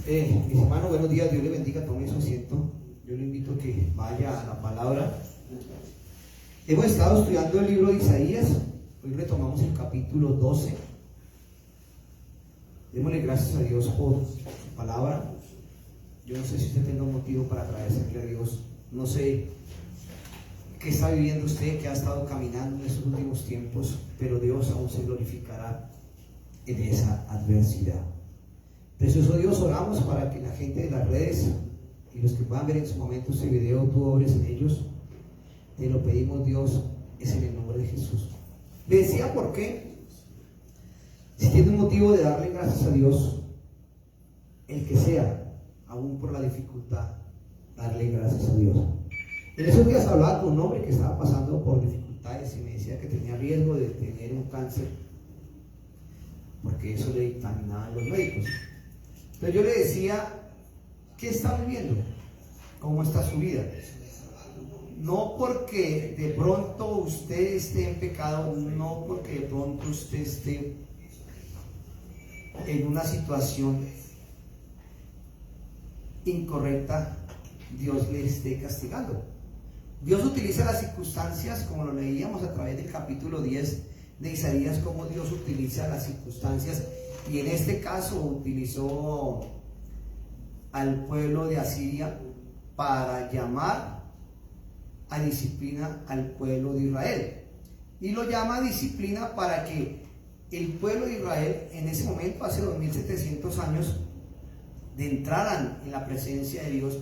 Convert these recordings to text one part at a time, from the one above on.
Mis hermanos, buenos días, Dios les bendiga, tome su asiento. Yo le invito a que vaya a la palabra. Hemos estado estudiando el libro de Isaías, hoy retomamos el capítulo 12. Démosle gracias a Dios por su palabra. Yo no sé si usted tenga un motivo para agradecerle a Dios, no sé qué está viviendo usted, que ha estado caminando en estos últimos tiempos, pero Dios aún se glorificará en esa adversidad. Precioso Dios, oramos para que la gente de las redes y los que puedan ver en su momento este video, tú obres en ellos. Te lo pedimos, Dios, es en el nombre de Jesús. Le decía por qué. Si tiene un motivo de darle gracias a Dios, el que sea, aún por la dificultad, darle gracias a Dios. En esos días hablaba con un hombre que estaba pasando por dificultades y me decía que tenía riesgo de tener un cáncer, porque eso le dictaminaban los médicos. Entonces yo le decía, ¿qué está viviendo? ¿Cómo está su vida? No porque de pronto usted esté en pecado, no porque de pronto usted esté en una situación incorrecta, Dios le esté castigando. Dios utiliza las circunstancias, como lo leíamos a través del capítulo 10 de Isaías, como Dios utiliza las circunstancias, y en este caso utilizó al pueblo de Asiria para llamar a disciplina al pueblo de Israel, y lo llama a disciplina para que el pueblo de Israel en ese momento, hace 2700 años, entraran en la presencia de Dios,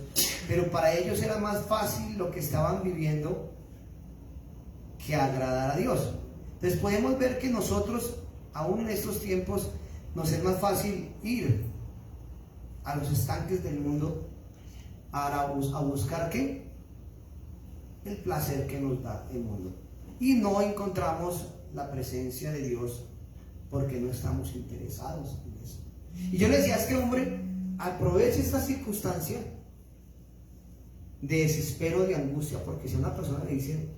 pero para ellos era más fácil lo que estaban viviendo que agradar a Dios. Entonces podemos ver que nosotros, aún en estos tiempos, nos es más fácil ir a los estanques del mundo a buscar ¿qué? El placer que nos da el mundo, y no encontramos la presencia de Dios porque no estamos interesados en eso. Y yo le decía a este hombre, aproveche esta circunstancia de desespero, de angustia, porque si a una persona le dicen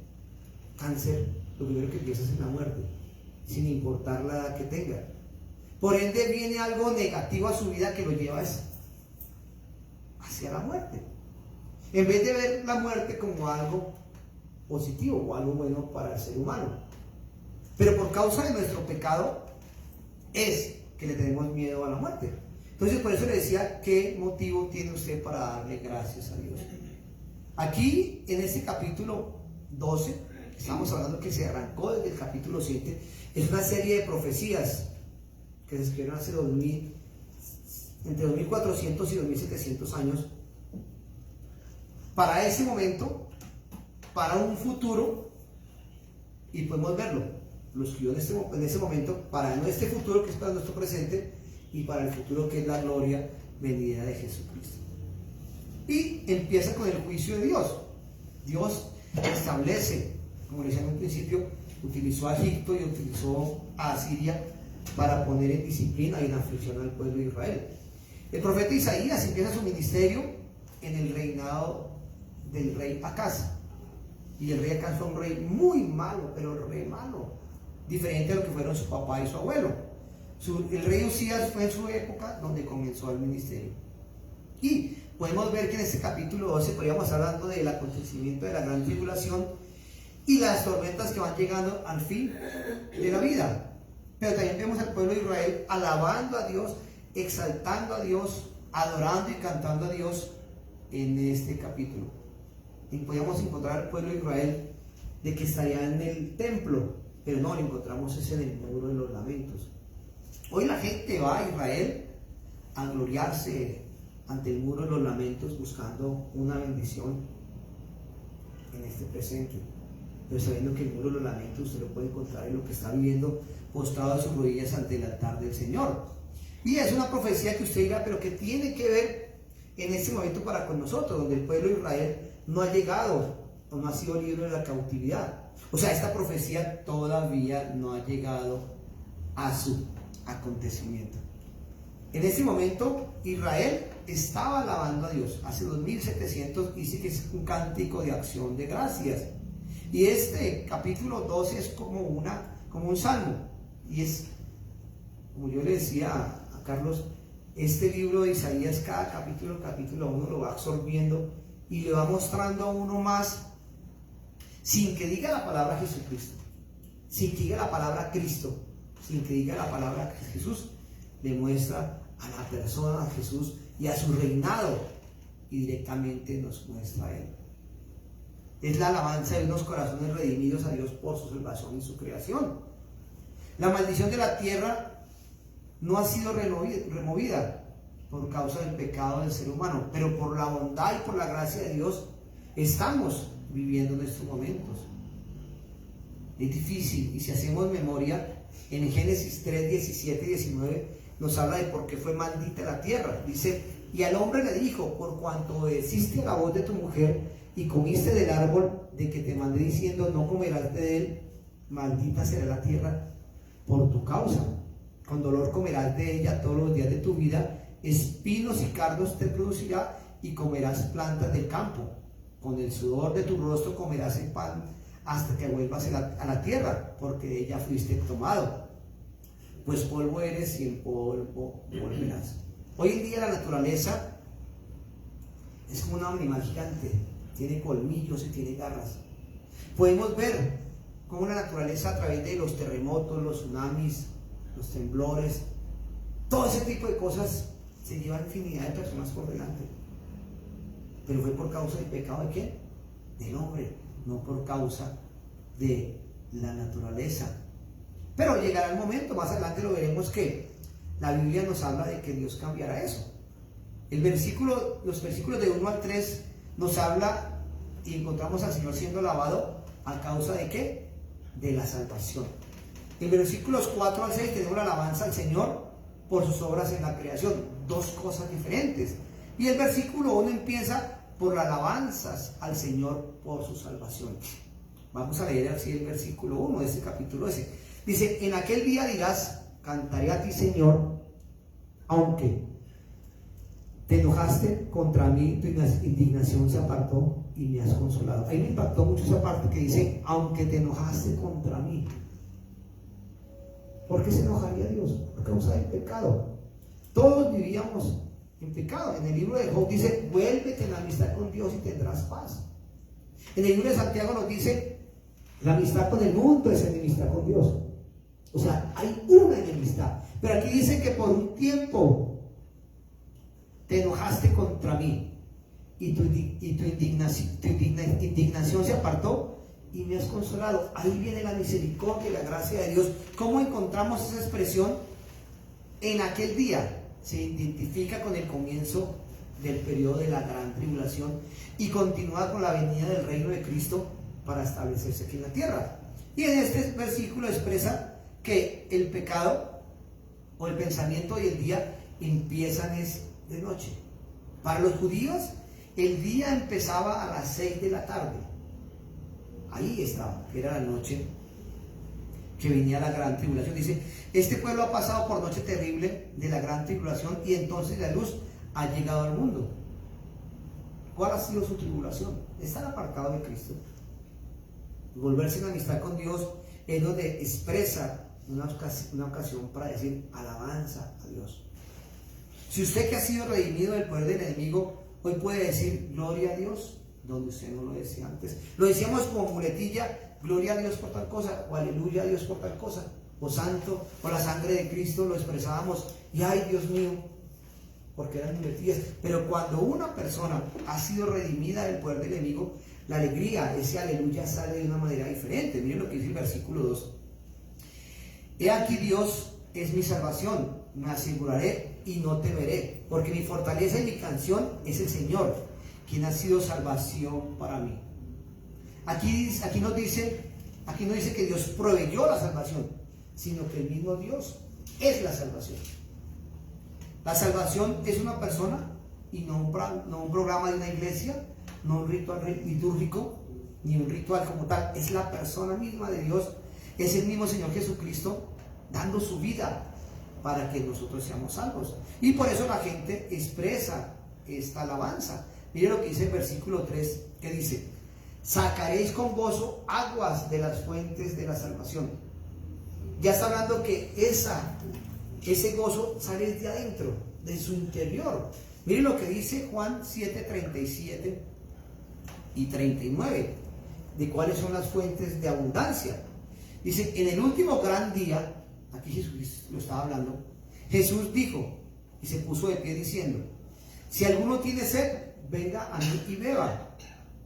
cáncer, lo primero que empieza es la muerte, sin importar la edad que tenga. Por ende viene algo negativo a su vida que lo lleva hacia la muerte, en vez de ver la muerte como algo positivo o algo bueno para el ser humano. Pero por causa de nuestro pecado es que le tenemos miedo a la muerte. Entonces por eso le decía, ¿qué motivo tiene usted para darle gracias a Dios? Aquí en este capítulo 12, estamos hablando que se arrancó desde el capítulo 7, es una serie de profecías que se escribieron hace entre 2400 y 2700 años, para ese momento, para un futuro, y podemos verlo, lo escribió en ese momento, para este futuro que es para nuestro presente, y para el futuro que es la gloria venida de Jesucristo. Y empieza con el juicio de Dios. Dios establece, como le decía en un principio, utilizó a Egipto y utilizó a Asiria para poner en disciplina y en aflicción al pueblo de Israel. El profeta Isaías empieza su ministerio en el reinado del rey Acaz, y el rey Acaz fue un rey muy malo, pero re malo, diferente a lo que fueron su papá y su abuelo. El rey Usías fue en su época donde comenzó el ministerio, y podemos ver que en este capítulo 12 podríamos estar hablando del acontecimiento de la gran tribulación y las tormentas que van llegando al fin de la vida. Pero también vemos al pueblo de Israel alabando a Dios, exaltando a Dios, adorando y cantando a Dios en este capítulo. Y podíamos encontrar al pueblo de Israel de que estaría en el templo, pero no lo encontramos es en el muro de los lamentos. Hoy la gente va a Israel a gloriarse ante el muro de los lamentos, buscando una bendición en este presente, pero sabiendo que el muro de los lamentos usted lo puede encontrar en lo que está viviendo postrado a sus rodillas ante el altar del Señor. Y es una profecía que usted dirá, pero que tiene que ver en este momento para con nosotros, donde el pueblo de Israel no ha llegado o no ha sido libre de la cautividad. O sea, esta profecía todavía no ha llegado a su acontecimiento. En este momento Israel estaba alabando a Dios. Hace 2700 dice que es un cántico de acción de gracias. Y este capítulo 12 es como un salmo. Y es, como yo le decía a Carlos, este libro de Isaías, cada capítulo 1 lo va absorbiendo y le va mostrando a uno más, sin que diga la palabra Jesucristo, sin que diga la palabra Cristo, sin que diga la palabra Jesús, le muestra a la persona, a Jesús y a su reinado, y directamente nos muestra a Él. Es la alabanza de unos corazones redimidos a Dios por su salvación y su creación. La maldición de la tierra no ha sido removida por causa del pecado del ser humano, pero por la bondad y por la gracia de Dios estamos viviendo en estos momentos. Es difícil, y si hacemos memoria, en Génesis 3, 17 y 19 nos habla de por qué fue maldita la tierra. Dice: y al hombre le dijo, por cuanto obedeciste a la voz de tu mujer y comiste del árbol de que te mandé diciendo, no comerás de él, maldita será la tierra por tu causa. Con dolor comerás de ella todos los días de tu vida, espinos y cardos te producirá y comerás plantas del campo. Con el sudor de tu rostro comerás el pan hasta que vuelvas a la tierra, porque de ella fuiste tomado. Pues polvo eres y en polvo volverás. Hoy en día la naturaleza es como un animal gigante, tiene colmillos y tiene garras. Podemos ver cómo la naturaleza, a través de los terremotos, los tsunamis, los temblores, todo ese tipo de cosas, se llevan infinidad de personas por delante. Pero fue por causa del pecado de ¿quién? Del hombre, no por causa de la naturaleza. Pero llegará el momento, más adelante lo veremos, que la Biblia nos habla de que Dios cambiará eso. Los versículos de 1 al 3 nos habla y encontramos al Señor siendo alabado a causa de ¿qué? De la salvación. En versículos 4 al 6 tenemos la alabanza al Señor por sus obras en la creación, dos cosas diferentes. Y el versículo 1 empieza por las alabanzas al Señor por su salvación. Vamos a leer así el versículo 1 de este capítulo ese. Dice: en aquel día dirás, cantaré a ti, Señor, aunque te enojaste contra mí, tu indignación se apartó y me has consolado. Ahí me impactó mucho esa parte que dice, aunque te enojaste contra mí. ¿Por qué se enojaría Dios? Por causa del pecado. Todos vivíamos en pecado. En el libro de Job dice, vuélvete en la amistad con Dios y tendrás paz. En el libro de Santiago nos dice, la amistad con el mundo es enemistad con Dios. O sea, hay una enemistad. Pero aquí dice que por un tiempo te enojaste contra mí y tu indignación se apartó y me has consolado. Ahí viene la misericordia y la gracia de Dios. ¿Cómo encontramos esa expresión? En aquel día se identifica con el comienzo del periodo de la gran tribulación y continúa con la venida del reino de Cristo para establecerse aquí en la tierra. Y en este versículo expresa que el pecado o el pensamiento y el día empiezan es de noche. Para los judíos el día empezaba a las 6 de la tarde. Ahí estaba, era la noche que venía la gran tribulación. Dice, este pueblo ha pasado por noche terrible de la gran tribulación y entonces la luz ha llegado al mundo. ¿Cuál ha sido su tribulación? Estar apartado de Cristo. Volverse en amistad con Dios es donde expresa una ocasión para decir alabanza a Dios. Si usted que ha sido redimido del poder del enemigo, hoy puede decir gloria a Dios, donde usted no lo decía antes. Lo decíamos como muletilla, gloria a Dios por tal cosa, o aleluya a Dios por tal cosa, o santo, o la sangre de Cristo, lo expresábamos, y ay Dios mío, porque eran muletillas. Pero cuando una persona ha sido redimida del poder del enemigo, la alegría, ese aleluya sale de una manera diferente. Miren lo que dice el versículo 2. He aquí Dios es mi salvación, me aseguraré y no temeré, porque mi fortaleza y mi canción es el Señor, quien ha sido salvación para mí. Aquí no dice que Dios proveyó la salvación, sino que el mismo Dios es la salvación. La salvación es una persona y no un programa de una iglesia, no un ritual litúrgico, ni un ritual como tal. Es la persona misma de Dios, es el mismo Señor Jesucristo dando su vida para que nosotros seamos salvos. Y por eso la gente expresa esta alabanza. Mire lo que dice el versículo 3, que dice, sacaréis con gozo aguas de las fuentes de la salvación. Ya está hablando que ese gozo sale de adentro, de su interior. Miren lo que dice Juan 7:37 y 39, de cuáles son las fuentes de abundancia. Dice, en el último gran día, aquí Jesús lo estaba hablando, Jesús dijo y se puso de pie diciendo, si alguno tiene sed, venga a mí y beba.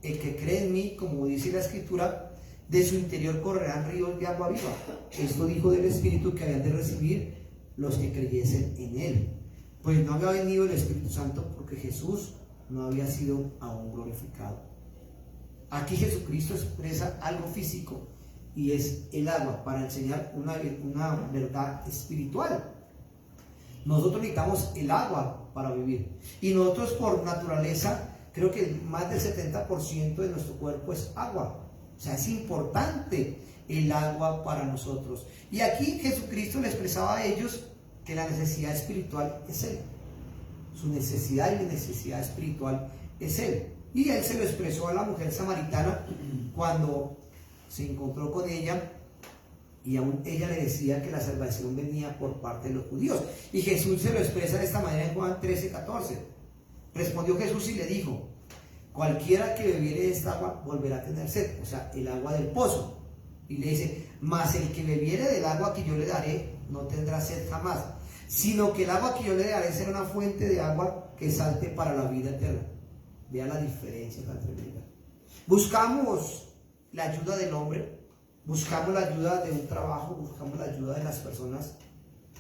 El que cree en mí, como dice la Escritura, de su interior correrán ríos de agua viva. Esto dijo del Espíritu que habían de recibir los que creyesen en él. Pues no había venido el Espíritu Santo porque Jesús no había sido aún glorificado. Aquí Jesucristo expresa algo físico y es el agua para enseñar una verdad espiritual. Nosotros necesitamos el agua para vivir y nosotros por naturaleza creo que más del 70% de nuestro cuerpo es agua. O sea, es importante el agua para nosotros. Y aquí Jesucristo le expresaba a ellos que la necesidad espiritual es Él. Su necesidad y la necesidad espiritual es Él. Y Él se lo expresó a la mujer samaritana cuando se encontró con ella y aún ella le decía que la salvación venía por parte de los judíos. Y Jesús se lo expresa de esta manera en Juan 13:14. Respondió Jesús y le dijo, cualquiera que bebiere de esta agua volverá a tener sed, o sea, el agua del pozo. Y le dice, mas el que bebiere del agua que yo le daré no tendrá sed jamás, sino que el agua que yo le daré será una fuente de agua que salte para la vida eterna. Vean la diferencia tan tremenda. Buscamos la ayuda del hombre, buscamos la ayuda de un trabajo, buscamos la ayuda de las personas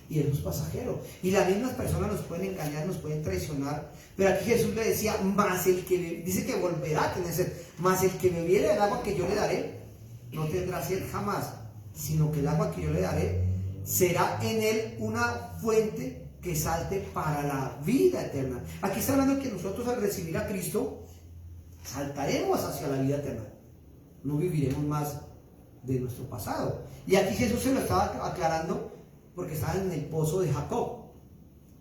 y Él es pasajero. Y las mismas personas nos pueden engañar, nos pueden traicionar. Pero aquí Jesús le decía, más el que dice que volverá a tener sed, más el que bebiere del agua que yo le daré, no tendrá sed jamás, sino que el agua que yo le daré será en él una fuente que salte para la vida eterna. Aquí está hablando que nosotros al recibir a Cristo saltaremos hacia la vida eterna. No viviremos más de nuestro pasado. Y aquí Jesús se lo estaba aclarando porque estaba en el pozo de Jacob.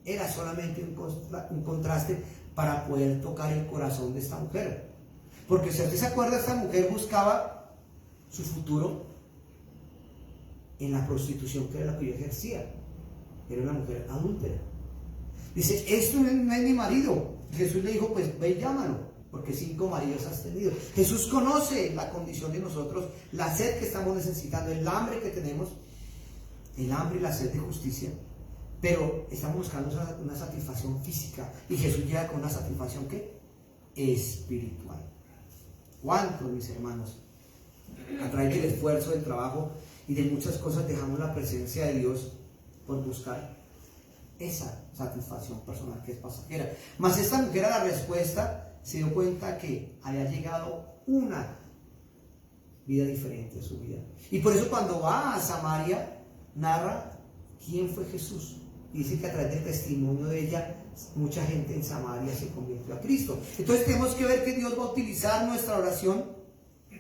Era solamente un contraste para poder tocar el corazón de esta mujer. Porque si usted se acuerda, esta mujer buscaba su futuro en la prostitución, que era la que yo ejercía. Era una mujer adúltera. Dice, esto no es mi marido. Jesús le dijo, pues ve y llámalo, porque 5 maridos has tenido. Jesús conoce la condición de nosotros, la sed que estamos necesitando, el hambre que tenemos, el hambre y la sed de justicia, pero estamos buscando una satisfacción física y Jesús llega con una satisfacción ¿qué? Espiritual. ¿Cuántos, mis hermanos, a través del esfuerzo, del trabajo y de muchas cosas dejamos la presencia de Dios por buscar esa satisfacción personal que es pasajera? Mas esta mujer a la respuesta se dio cuenta que había llegado una vida diferente a su vida. Y por eso cuando va a Samaria, narra quién fue Jesús. Dice que a través del testimonio de ella, mucha gente en Samaria se convirtió a Cristo. Entonces tenemos que ver que Dios va a utilizar nuestra oración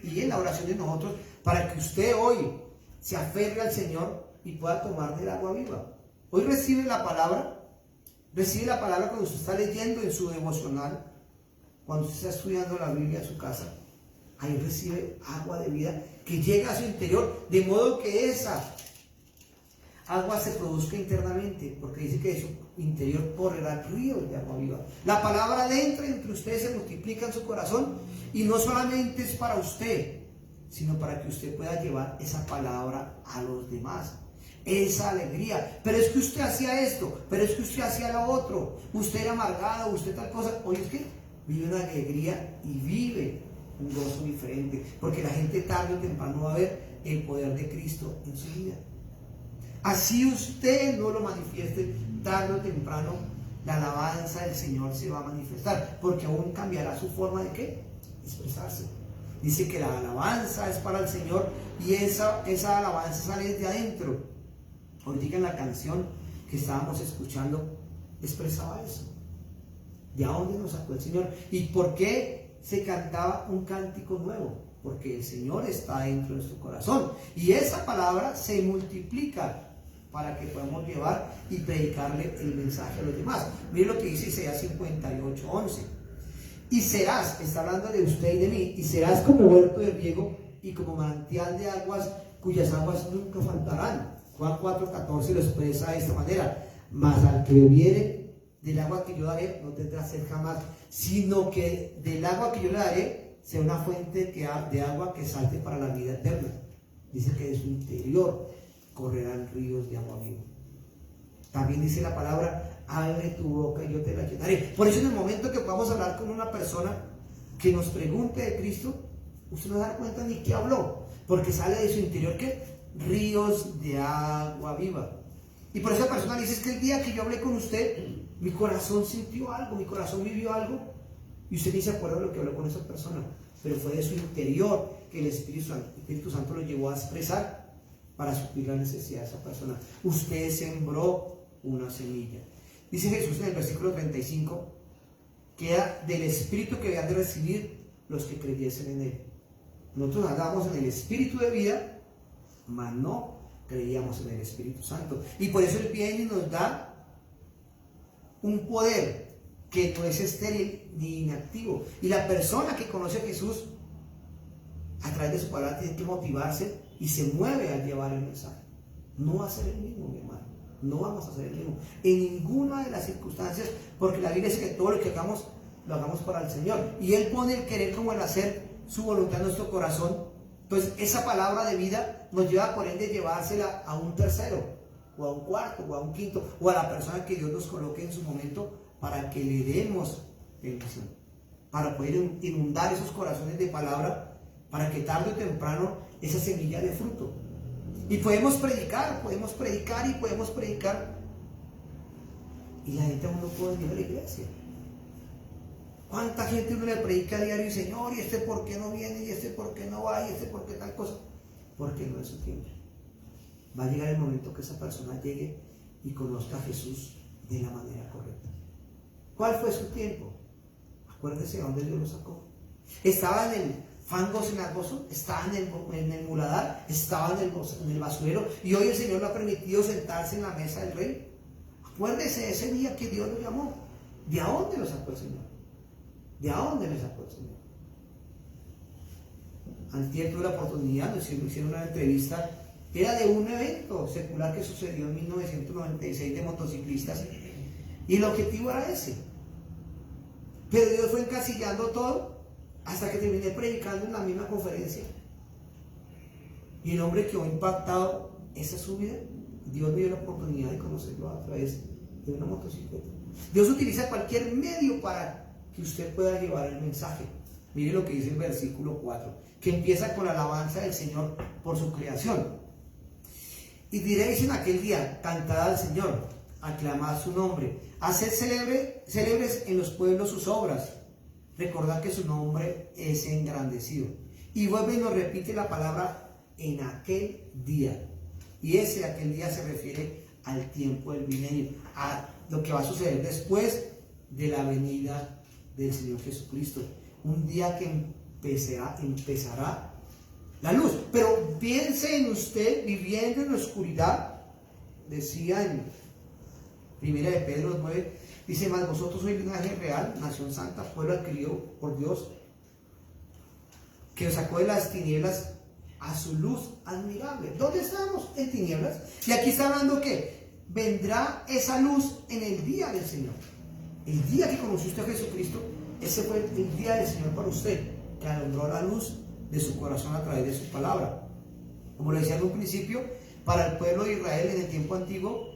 y en la oración de nosotros para que usted hoy se aferre al Señor y pueda tomar del agua viva. Hoy recibe la palabra cuando usted está leyendo en su devocional, cuando usted está estudiando la Biblia en su casa. Ahí recibe agua de vida que llega a su interior, de modo que esa agua se produzca internamente, porque dice que de su interior correrán ríos de agua viva. La palabra entra entre ustedes, se multiplica en su corazón, y no solamente es para usted, sino para que usted pueda llevar esa palabra a los demás. Esa alegría, pero es que usted hacía esto, pero es que usted hacía lo otro, usted era amargado, usted tal cosa. Oye, es que vive una alegría y vive un gozo diferente, porque la gente tarde o temprano va a ver el poder de Cristo en su vida. Así usted no lo manifieste, tarde o temprano la alabanza del Señor se va a manifestar, porque aún cambiará su forma de ¿qué? Expresarse. Dice que la alabanza es para el Señor y esa alabanza sale de adentro. Ahorita en la canción que estábamos escuchando expresaba eso. ¿De dónde nos sacó el Señor? ¿Y por qué se cantaba un cántico nuevo? Porque el Señor está dentro de nuestro corazón y esa palabra se multiplica para que podamos llevar y predicarle el mensaje a los demás. Miren lo que dice Isaías 58:11. Y serás, está hablando de usted y de mí, y serás como huerto de riego y como manantial de aguas cuyas aguas nunca faltarán. Juan 4:14 lo expresa de esta manera. mas al que bebiere del agua que yo daré no tendrá sed jamás, sino que del agua que yo le daré sea una fuente de agua que salte para la vida eterna. Dice que de su interior correrán ríos de agua viva. También dice la palabra, abre tu boca y yo te la llenaré. Por eso en el momento que podamos hablar con una persona que nos pregunte de Cristo, usted no se da cuenta ni qué habló, porque sale de su interior ¿qué? Ríos de agua viva. Y por esa persona dice, es que el día que yo hablé con usted, mi corazón sintió algo, mi corazón vivió algo, y usted ni se acuerda de lo que habló con esa persona, pero fue de su interior que el Espíritu Santo lo llevó a expresar para suplir la necesidad de esa persona. Usted sembró una semilla. Dice Jesús en el versículo 35, que era del Espíritu que habían de recibir los que creyesen en Él. Nosotros andábamos en el Espíritu de vida, mas no creíamos en el Espíritu Santo. Y por eso Él viene y nos da un poder que no es estéril ni inactivo. Y la persona que conoce a Jesús, a través de su palabra, tiene que motivarse y se mueve a llevar el mensaje. No va a ser el mismo, mi hermano. No vamos a ser el mismo en ninguna de las circunstancias, porque la Biblia dice que todo lo que hagamos, lo hagamos para el Señor. Y Él pone el querer como el hacer su voluntad en nuestro corazón. Entonces esa palabra de vida nos lleva por ende a llevársela a un tercero, o a un cuarto, o a un quinto, o a la persona que Dios nos coloque en su momento para que le demos bendición, para poder inundar esos corazones de palabra, para que tarde o temprano esa semilla dé fruto. Y podemos predicar, y la gente aún no puede venir a la iglesia. ¿Cuánta gente uno le predica a diario, Señor, y este por qué no viene, y este por qué no va, y este por qué tal cosa? Porque no es su tiempo. Va a llegar el momento que esa persona llegue y conozca a Jesús de la manera correcta. ¿Cuál fue su tiempo? Acuérdese de dónde Dios lo sacó. Estaba en el fango cenagoso, estaba en el muladar, estaba en el basurero, y hoy el Señor le ha permitido sentarse en la mesa del rey. Acuérdese de ese día que Dios lo llamó. ¿De dónde lo sacó el Señor? ¿De dónde le sacó el Señor? Antier tuve la oportunidad, nos hicieron una entrevista, era de un evento secular que sucedió en 1996 de motociclistas, y el objetivo era ese. Pero Dios fue encasillando todo hasta que terminé predicando en la misma conferencia. Y el hombre quedó impactado. Esa es su vida. Dios me dio la oportunidad de conocerlo a través de una motocicleta. Dios utiliza cualquier medio para que usted pueda llevar el mensaje. Mire lo que dice el versículo 4, que empieza con la alabanza del Señor por su creación. Y diréis en aquel día, cantad al Señor, aclamad su nombre, haced célebres en los pueblos sus obras, recordad que su nombre es engrandecido. Y vuelve y nos repite la palabra en aquel día. Y ese aquel día se refiere al tiempo del milenio, a lo que va a suceder después de la venida del Señor Jesucristo. Un día que empezará la luz. Pero piense en usted viviendo en la oscuridad. Decía en 1 de Pedro 9, dice, mas vosotros sois linaje real, nación santa, pueblo adquirido por Dios, que os sacó de las tinieblas a su luz admirable. ¿Dónde estamos? En tinieblas. Y aquí está hablando que vendrá esa luz en el día del Señor. El día que conoció usted a Jesucristo, ese fue el día del Señor para usted, que alumbró la luz de su corazón a través de su palabra. Como lo decía en un principio, para el pueblo de Israel en el tiempo antiguo,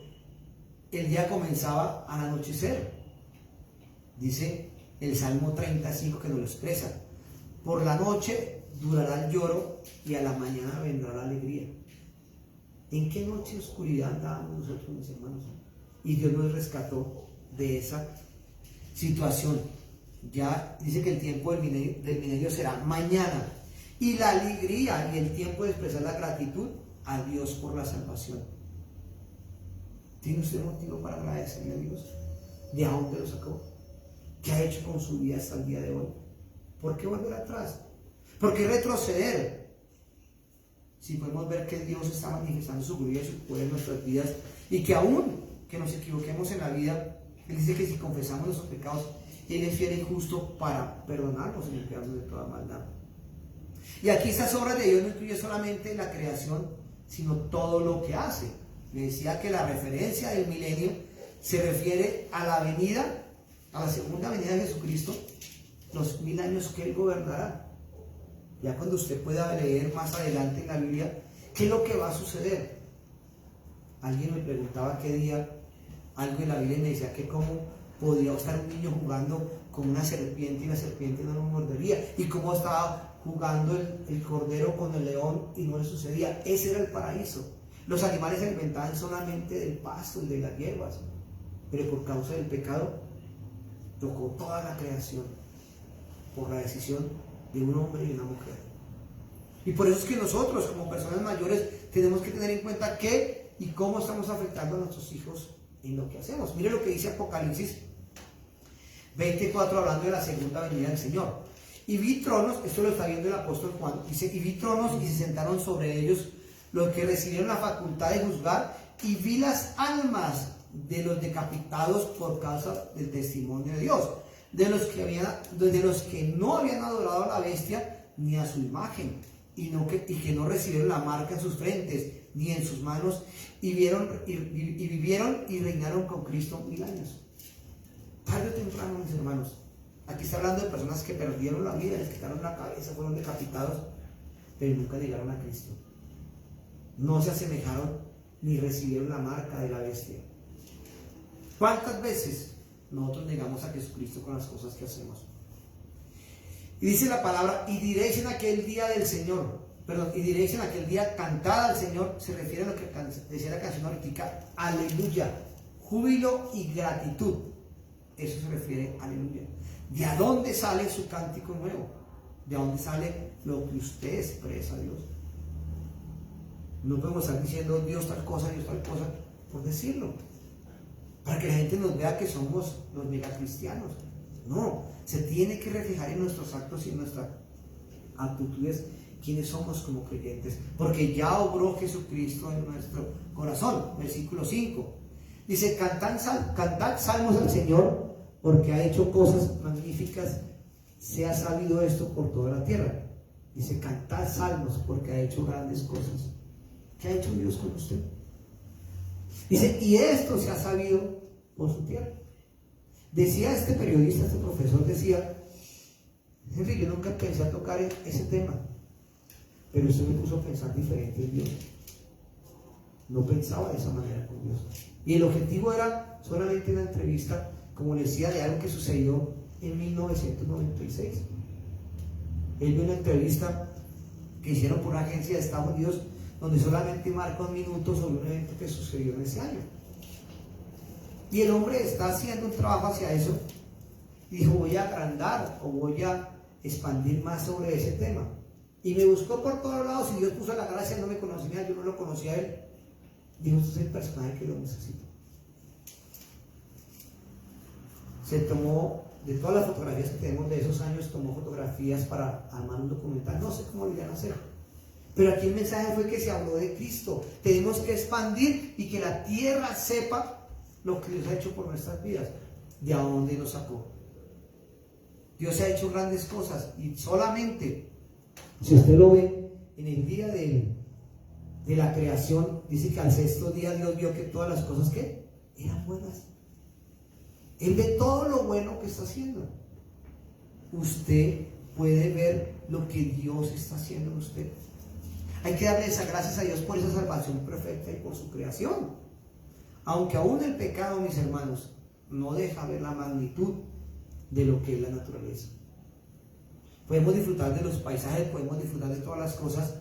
el día comenzaba al anochecer. Dice el Salmo 35 que nos lo expresa. Por la noche durará el lloro y a la mañana vendrá la alegría. ¿En qué noche de oscuridad andábamos nosotros, mis hermanos? Y Dios nos rescató de esa situación. Ya dice que el tiempo del milenio será mañana. Y la alegría y el tiempo de expresar la gratitud a Dios por la salvación. ¿Tiene usted motivo para agradecerle a Dios? ¿De dónde lo sacó? ¿Qué ha hecho con su vida hasta el día de hoy? ¿Por qué volver atrás? ¿Por qué retroceder? Si podemos ver que Dios está manifestando su gloria y su poder en nuestras vidas, y que aún que nos equivoquemos en la vida, Él dice que si confesamos nuestros pecados, Él es fiel y justo para perdonarnos y limpiarnos de toda maldad. Y aquí estas obras de Dios no incluye solamente la creación, sino todo lo que hace. Le decía que la referencia del milenio se refiere a la venida, a la segunda venida de Jesucristo, los 1000 años que Él gobernará. Ya cuando usted pueda leer más adelante en la Biblia, ¿qué es lo que va a suceder? Alguien me preguntaba qué día, algo en la Biblia me decía que cómo podía estar un niño jugando con una serpiente y la serpiente no lo mordería, y cómo estaba jugando el cordero con el león y no le sucedía. Ese era el paraíso. Los animales se alimentaban solamente del pasto y de las hierbas, pero por causa del pecado tocó toda la creación por la decisión de un hombre y una mujer. Y por eso es que nosotros como personas mayores tenemos que tener en cuenta qué y cómo estamos afectando a nuestros hijos en lo que hacemos. Mire lo que dice Apocalipsis 24, hablando de la segunda venida del Señor. Y vi tronos, esto lo está viendo el apóstol Juan, dice, y vi tronos y se sentaron sobre ellos los que recibieron la facultad de juzgar, y vi las almas de los decapitados por causa del testimonio de Dios, de los que no habían adorado a la bestia ni a su imagen, y que no recibieron la marca en sus frentes ni en sus manos, y vivieron y reinaron con Cristo 1000 años. Tarde o temprano, mis hermanos, aquí está hablando de personas que perdieron la vida, les quitaron la cabeza, fueron decapitados, pero nunca llegaron a Cristo. No se asemejaron ni recibieron la marca de la bestia. ¿Cuántas veces nosotros negamos a Jesucristo con las cosas que hacemos? Y dice la palabra, y diréis en aquel día del Señor, y diréis en aquel día, cantad al Señor, se refiere a lo que decía la canción ahorita, aleluya, júbilo y gratitud. Eso se refiere a aleluya. ¿De a dónde sale su cántico nuevo? ¿De dónde sale lo que usted expresa a Dios? No podemos estar diciendo Dios tal cosa por decirlo, para que la gente nos vea que somos los megacristianos. No, se tiene que reflejar en nuestros actos y en nuestras actitudes quiénes somos como creyentes, porque ya obró Jesucristo en nuestro corazón. Versículo 5 dice, cantad salmos al Señor, porque ha hecho cosas magníficas, se ha sabido esto por toda la tierra. Dice, cantad salmos porque ha hecho grandes cosas. ¿Qué ha hecho Dios con usted? Dice, y esto se ha sabido por su tierra. Decía este periodista, este profesor, decía, Henry, yo nunca pensé a tocar ese tema, pero eso me puso a pensar diferente en Dios. No pensaba de esa manera con Dios. Y el objetivo era solamente una entrevista, como le decía, de algo que sucedió en 1996. Él vio una entrevista que hicieron por una agencia de Estados Unidos, donde solamente marca un minuto sobre un evento que sucedió en ese año. Y el hombre está haciendo un trabajo hacia eso, y dijo, voy a agrandar o voy a expandir más sobre ese tema. Y me buscó por todos lados, y Dios puso la gracia, no me conocía, yo no lo conocía a él. Dijo, este es el personaje que lo necesito. Se tomó, de todas las fotografías que tenemos de esos años, tomó fotografías para armar un documental, no sé cómo lo iban a hacer. Pero aquí el mensaje fue que se habló de Cristo. Tenemos que expandir y que la tierra sepa lo que Dios ha hecho por nuestras vidas, de a dónde nos sacó. Dios ha hecho grandes cosas, y solamente, si usted lo ve, en el día de la creación, dice que al sexto día Dios vio que todas las cosas que eran buenas. Él ve todo lo bueno que está haciendo. Usted puede ver lo que Dios está haciendo en usted. Hay que darle esas gracias a Dios por esa salvación perfecta y por su creación. Aunque aún el pecado, mis hermanos, no deja ver la magnitud de lo que es la naturaleza. Podemos disfrutar de los paisajes, podemos disfrutar de todas las cosas,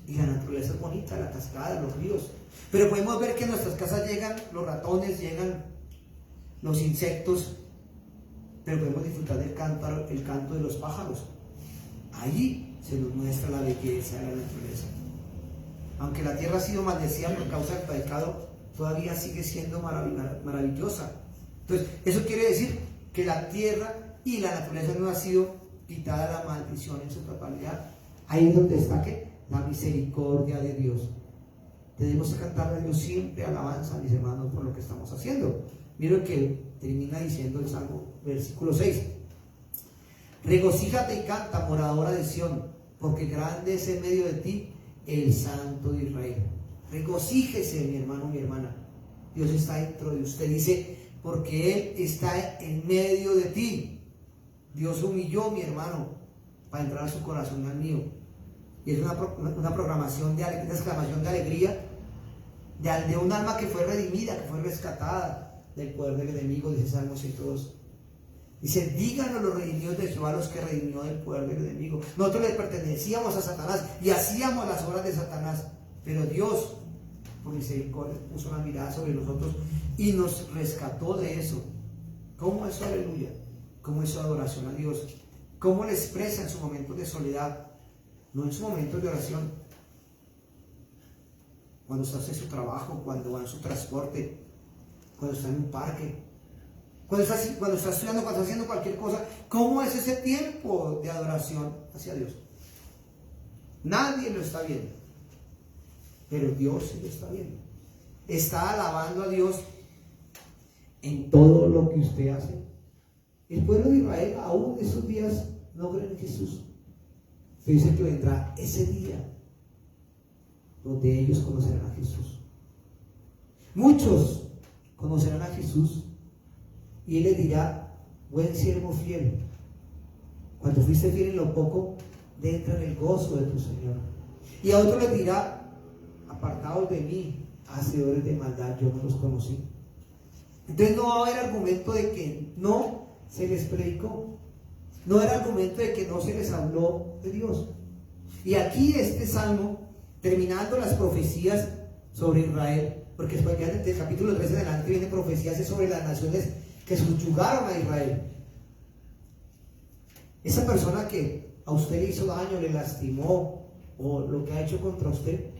y la naturaleza es bonita, la cascada, los ríos. Pero podemos ver que en nuestras casas llegan los ratones, llegan los insectos, pero podemos disfrutar del el canto de los pájaros. Allí se nos muestra la belleza de la naturaleza. Aunque la tierra ha sido maldecida por causa del pecado, todavía sigue siendo maravillosa. Entonces, eso quiere decir que la tierra y la naturaleza no ha sido quitada la maldición en su totalidad. Ahí es donde está la misericordia de Dios. Tenemos que cantar a Dios siempre alabanza, mis hermanos, por lo que estamos haciendo. Miren que termina diciendo el Salmo, versículo 6. Regocíjate y canta, moradora de Sión, porque grande es en medio de ti el Santo de Israel. Regocíjese, mi hermano, mi hermana. Dios está dentro de usted. Dice, porque Él está en medio de ti. Dios humilló, mi hermano, para entrar a su corazón y al mío. Y es una programación de una exclamación de alegría de un alma que fue redimida, que fue rescatada del poder del enemigo, dice Salmo 102. Dice, díganos los redimidos de Jehová, los que redimió del poder del enemigo. Nosotros le pertenecíamos a Satanás y hacíamos las obras de Satanás, pero Dios, por misericordia, puso una mirada sobre nosotros y nos rescató de eso. ¿Cómo es su aleluya? ¿Cómo es su adoración a Dios? ¿Cómo le expresa en sus momentos de soledad? No en sus momentos de oración. Cuando está en su trabajo, cuando va en su transporte, cuando está en un parque, cuando está estudiando, cuando está haciendo cualquier cosa. ¿Cómo es ese tiempo de adoración hacia Dios? Nadie lo está viendo, pero Dios sí lo está viendo. Está alabando a Dios en todo lo que usted hace. El pueblo de Israel aún en esos días no cree en Jesús. Se dice que vendrá ese día donde ellos conocerán a Jesús. Muchos conocerán a Jesús y Él les dirá, buen siervo fiel, cuando fuiste fiel en lo poco, entra en el gozo de tu Señor. Y a otros les dirá, apartados de mí, hacedores de maldad, yo no los conocí. Entonces no va a haber argumento de que no se les predicó, no va a haber argumento de que no se les habló de Dios. Y aquí este salmo, terminando las profecías sobre Israel, porque después ya del capítulo 13 en adelante viene profecías sobre las naciones que subyugaron a Israel. Esa persona que a usted le hizo daño, le lastimó, o lo que ha hecho contra usted,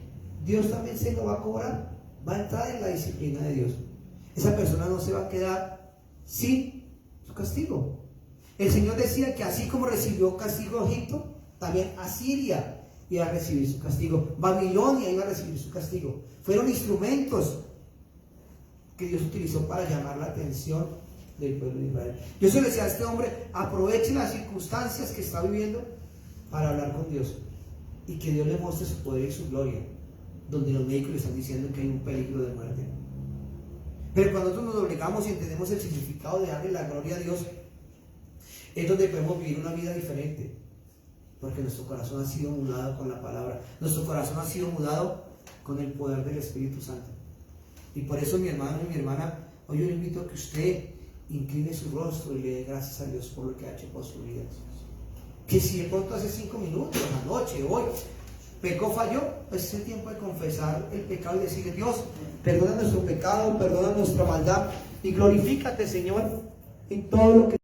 Dios también se lo va a cobrar, va a entrar en la disciplina de Dios. Esa persona no se va a quedar sin su castigo. El Señor decía que así como recibió castigo Egipto, también Asiria iba a recibir su castigo, Babilonia iba a recibir su castigo. Fueron instrumentos que Dios utilizó para llamar la atención del pueblo de Israel. Yo se le decía a este hombre, aproveche las circunstancias que está viviendo para hablar con Dios y que Dios le muestre su poder y su gloria, donde los médicos le están diciendo que hay un peligro de muerte. Pero cuando nosotros nos doblegamos y entendemos el significado de darle la gloria a Dios, es donde podemos vivir una vida diferente, porque nuestro corazón ha sido mudado con la palabra, nuestro corazón ha sido mudado con el poder del Espíritu Santo. Y por eso, mi hermano y mi hermana, hoy yo le invito a que usted incline su rostro y le dé gracias a Dios por lo que ha hecho por su vida. Que si de pronto hace 5 minutos, anoche, hoy, pecó, falló, pues es el tiempo de confesar el pecado y decirle, Dios, perdona nuestro pecado, perdona nuestra maldad y glorifícate, Señor, en todo lo que